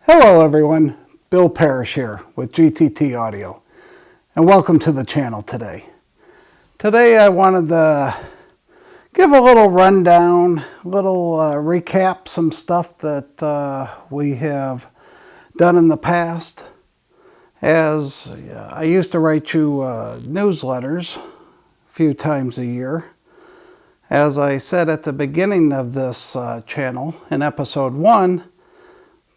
Hello everyone, Bill Parish here with GTT Audio, and welcome to the channel today. Today I wanted to give a little rundown, recap some stuff that we have done in the past. As I used to write you newsletters a few times a year. As I said at the beginning of this channel in episode 1,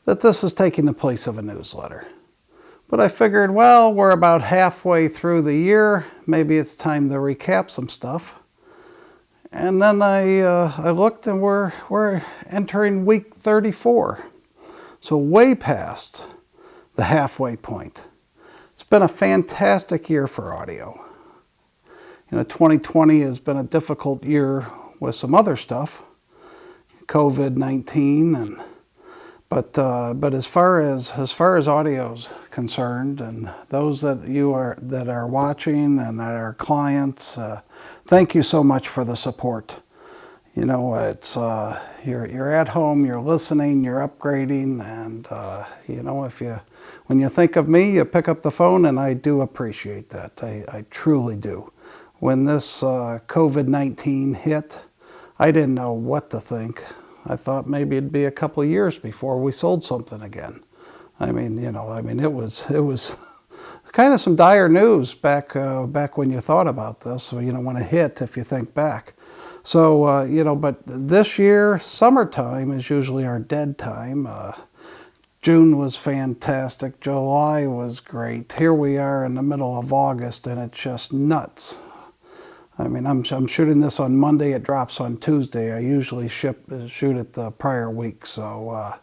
that this is taking the place of a newsletter. But I figured, well, we're about halfway through the year. Maybe it's time to recap some stuff. And then I looked and we're entering week 34. So way past the halfway point. It's been a fantastic year for audio. 2020 has been a difficult year with some other stuff. COVID-19 But as far as audio's concerned, and those that are watching and that are clients, thank you so much for the support. It's you're at home, you're listening, you're upgrading, and when you think of me, you pick up the phone, and I do appreciate that. I truly do. When this COVID-19 hit, I didn't know what to think. I thought maybe it'd be a couple of years before we sold something again. It was kind of some dire news back when you thought about this. So, when it hit, if you think back. So, but this year, summertime is usually our dead time. June was fantastic. July was great. Here we are in the middle of August, and it's just nuts. I'm shooting this on Monday. It drops on Tuesday. I usually shoot it the prior week. So,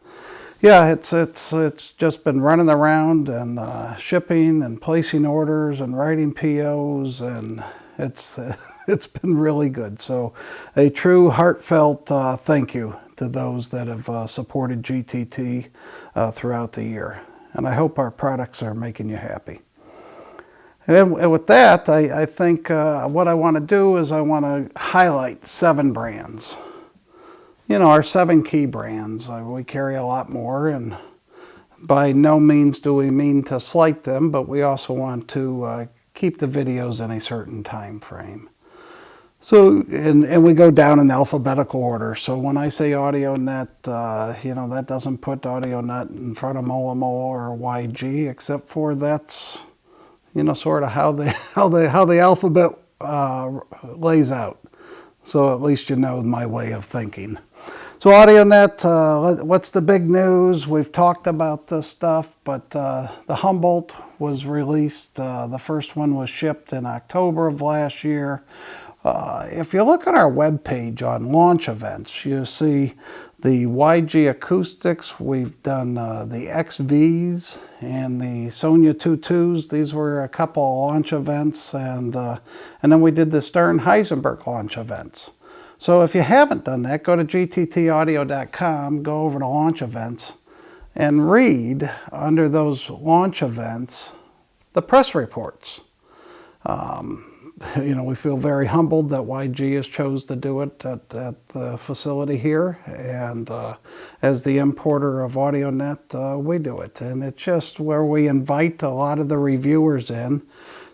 it's just been running around and shipping and placing orders and writing POs, and it's been really good. So, a true heartfelt thank you to those that have supported GTT throughout the year, and I hope our products are making you happy. And with that, I think what I want to do is I want to highlight 7 brands. Our 7 key brands. We carry a lot more, and by no means do we mean to slight them, but we also want to keep the videos in a certain time frame. So, and we go down in alphabetical order. So when I say Audionet, that doesn't put Audionet in front of Mola Mola or YG, except for that's sort of how the alphabet lays out. So at least you know my way of thinking. So Audionet, what's the big news? We've talked about this stuff, but the Humboldt was released. The first one was shipped in October of last year. If you look at our webpage on launch events, you see the YG acoustics. We've done the XVs and the Sonya 22s. These were a couple of launch events, and then we did the Stern Heisenberg launch events. So if you haven't done that, go to gttaudio.com, go over to launch events, and read under those launch events the press reports. We feel very humbled that YG has chose to do it at the facility here, and as the importer of Audionet, we do it. And it's just where we invite a lot of the reviewers in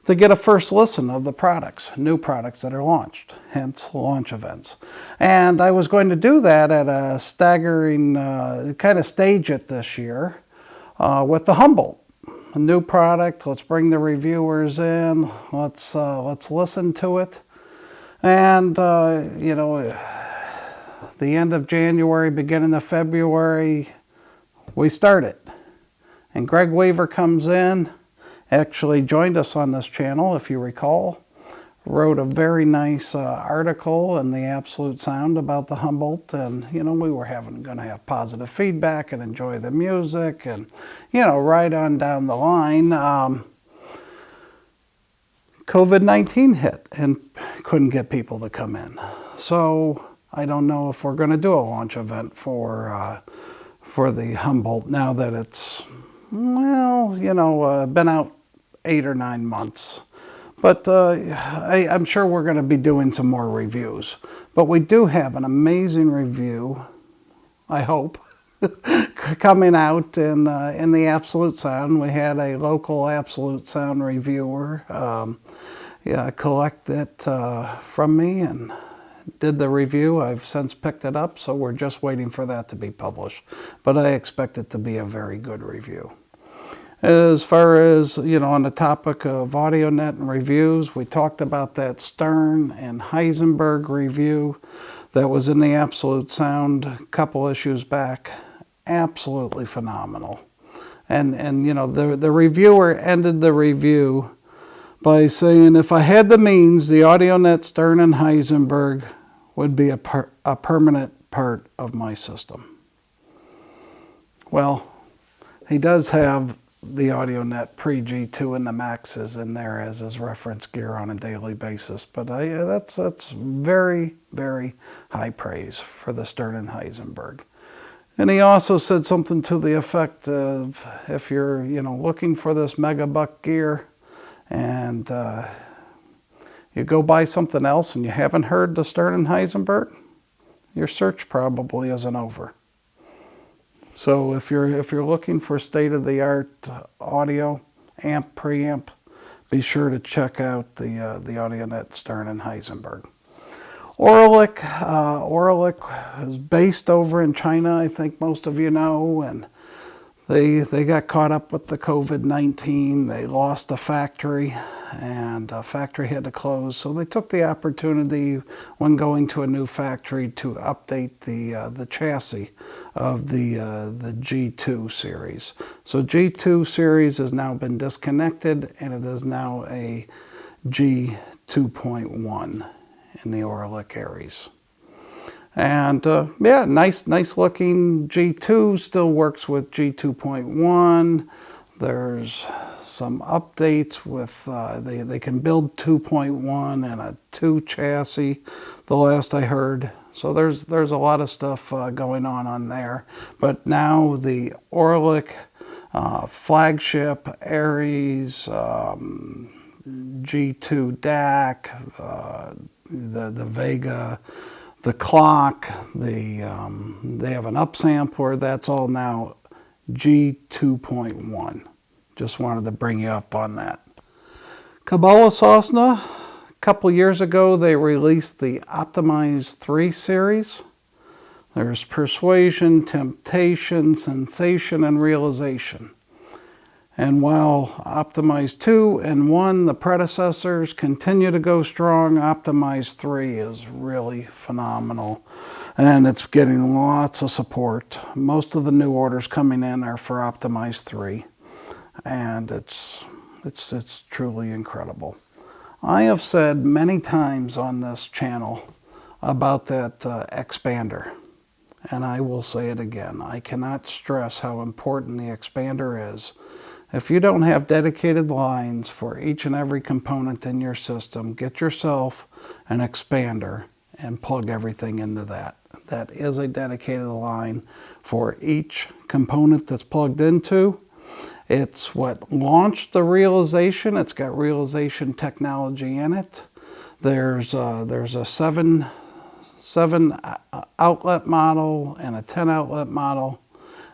to get a first listen of the products, new products that are launched, hence launch events. And I was going to do that at a staggering kind of stage it this year with the Humboldt. A new product. Let's bring the reviewers in. Let's listen to it. And the end of January, beginning of February, we start it. And Greg Weaver comes in. Actually joined us on this channel, if you recall. Wrote a very nice article in the Absolute Sound about the Humboldt, and we were going to have positive feedback and enjoy the music, and right on down the line, COVID-19 hit and couldn't get people to come in. So I don't know if we're going to do a launch event for the Humboldt now that it's been out 8 or 9 months. But I'm sure we're going to be doing some more reviews. But we do have an amazing review, I hope, coming out in the Absolute Sound. We had a local Absolute Sound reviewer collect it from me and did the review. I've since picked it up, so we're just waiting for that to be published. But I expect it to be a very good review. As far as, on the topic of Audionet and reviews, we talked about that Stern and Heisenberg review that was in the Absolute Sound a couple issues back. Absolutely phenomenal. And the reviewer ended the review by saying, if I had the means, the Audionet, Stern, and Heisenberg would be a permanent part of my system. Well, he does have the Audionet pre-G2 and the Maxes in there as his reference gear on a daily basis. But that's very, very high praise for the Stern and Heisenberg. And he also said something to the effect of, if you're looking for this megabuck gear and you go buy something else and you haven't heard the Stern and Heisenberg, your search probably isn't over. So if you're looking for state-of-the-art audio, amp, preamp, be sure to check out the Audionet, Stern, and Heisenberg. Orlick is based over in China, I think most of you know, and they got caught up with the COVID-19. They lost a factory, and a factory had to close. So they took the opportunity when going to a new factory to update the chassis of the G2 series. So G2 series has now been disconnected, and it is now a G2.1 in the Orlick Aries. And yeah, nice looking G2, still works with G2.1. There's some updates with, they can build 2.1 and a 2 chassis, the last I heard. So there's a lot of stuff going on there. But now the Orlick flagship Aries, G2 DAC, the Vega, the clock, they have an upsampler. That's all now G2.1. Just wanted to bring you up on that. Kabbalah Sosna, a couple years ago, they released the Optimized 3 series. There's Persuasion, Temptation, Sensation, and Realization. And while Optimized 2 and 1, the predecessors, continue to go strong, Optimized 3 is really phenomenal. And it's getting lots of support. Most of the new orders coming in are for Optimized 3. And it's truly incredible. I have said many times on this channel about that expander. And I will say it again. I cannot stress how important the expander is. If you don't have dedicated lines for each and every component in your system, get yourself an expander and plug everything into that. That is a dedicated line for each component that's plugged into. It's what launched the Realization. It's got Realization technology in it. There's a 7 outlet model and a 10 outlet model.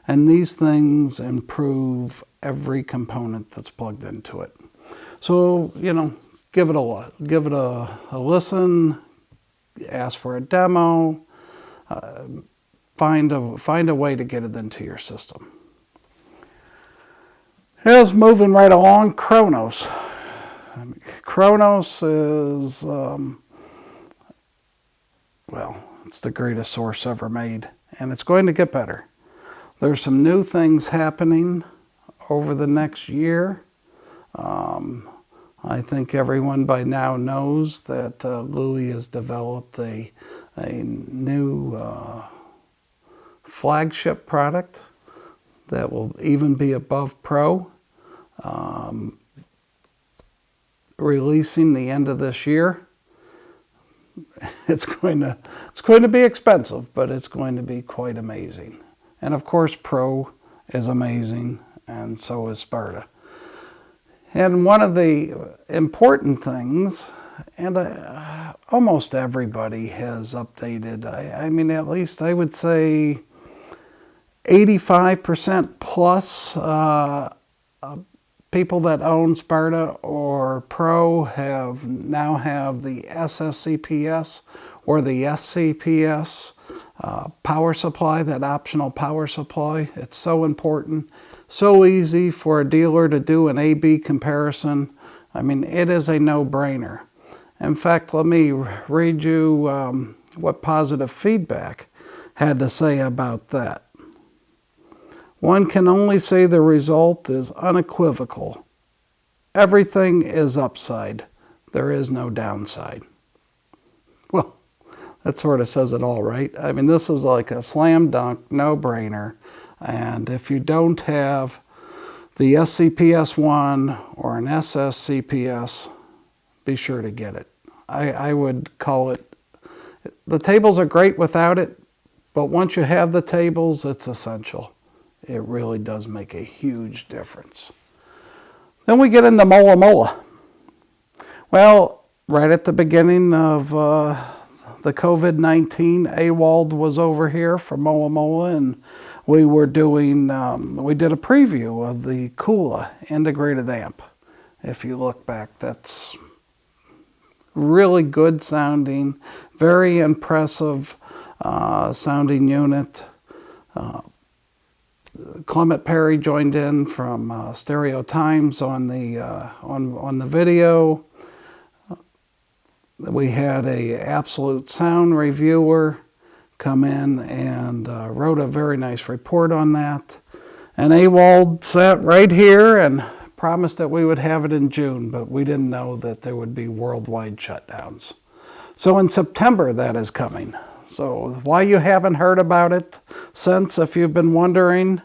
And these things improve every component that's plugged into it. So, give it a listen, ask for a demo, find a way to get it into your system. It's moving right along. Kronos. Kronos is, it's the greatest source ever made, and it's going to get better. There's some new things happening over the next year. I think everyone by now knows that Louis has developed a new flagship product that will even be above Pro, releasing the end of this year. It's going to be expensive, but it's going to be quite amazing. And of course, Pro is amazing, and so is Sparta. And one of the important things, and almost everybody has updated, I mean, at least I would say 85% plus people that own Sparta or Pro now have the SSCPS or the SCPS power supply, that optional power supply. It's so important, so easy for a dealer to do an A/B comparison. I mean, it is a no-brainer. In fact, let me read you what positive feedback had to say about that. One can only say the result is unequivocal. Everything is upside. There is no downside. Well, that sort of says it all, right? I mean, this is like a slam dunk, no-brainer. And if you don't have the SCPS-1 or an SSCPS, be sure to get it. I would call it, the tables are great without it, but once you have the tables, it's essential. It really does make a huge difference. Then we get into Mola Mola. Well, right at the beginning of the COVID-19, AWOLD was over here for Mola Mola, and we were doing, we did a preview of the Kula integrated amp. If you look back, that's really good sounding, very impressive sounding unit. Clement Perry joined in from Stereo Times on the video. We had a Absolute Sound reviewer come in and wrote a very nice report on that. And AWOLD sat right here and promised that we would have it in June, but we didn't know that there would be worldwide shutdowns. So in September that is coming. So why you haven't heard about it since, if you've been wondering,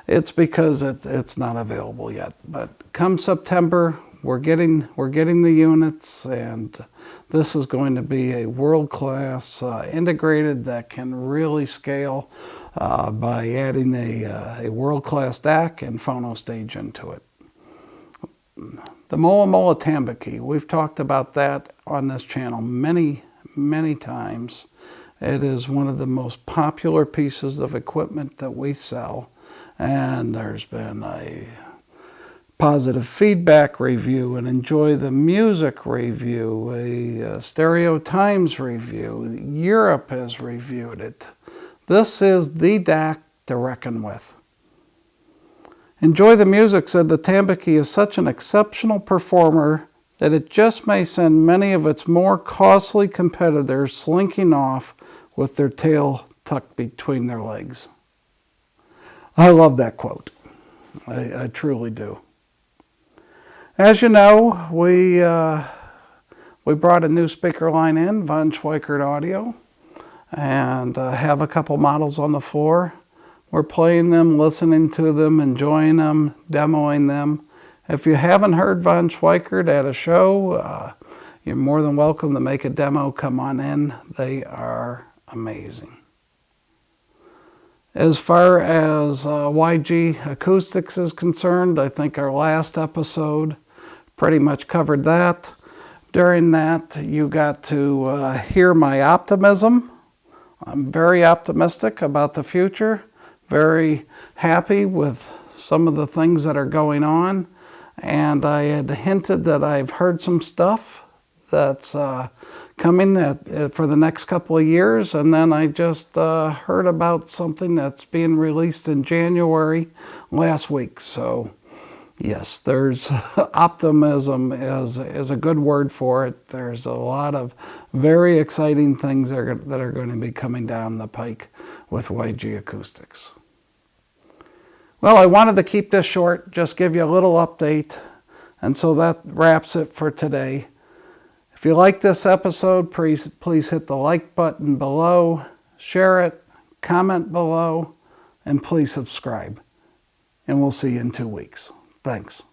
it's because it's not available yet. But come September, we're getting the units, and this is going to be a world-class integrated that can really scale by adding a world-class DAC and phono stage into it. The Mola Mola Tambaqui, we've talked about that on this channel many, many times. It is one of the most popular pieces of equipment that we sell, and there's been a positive feedback review, an Enjoy the Music review, a Stereo Times review. Europe has reviewed it. This is the DAC to reckon with. Enjoy the Music said the Tambaqui is such an exceptional performer that it just may send many of its more costly competitors slinking off with their tail tucked between their legs. I love that quote. I truly do. As you know, we brought a new speaker line in, von Schaikert Audio, and have a couple models on the floor. We're playing them, listening to them, enjoying them, demoing them. If you haven't heard von Schaikert at a show, you're more than welcome to make a demo. Come on in. They are amazing. As far as YG Acoustics is concerned, I think our last episode pretty much covered that. During that, you got to hear my optimism. I'm very optimistic about the future. Very happy with some of the things that are going on. And I had hinted that I've heard some stuff that's coming for the next couple of years. And then I just heard about something that's being released in January last week. So yes, there's optimism is a good word for it. There's a lot of very exciting things that are going to be coming down the pike with YG Acoustics. Well, I wanted to keep this short, just give you a little update. And so that wraps it for today. If you like this episode, please hit the like button below, share it, comment below, and please subscribe. And we'll see you in 2 weeks. Thanks.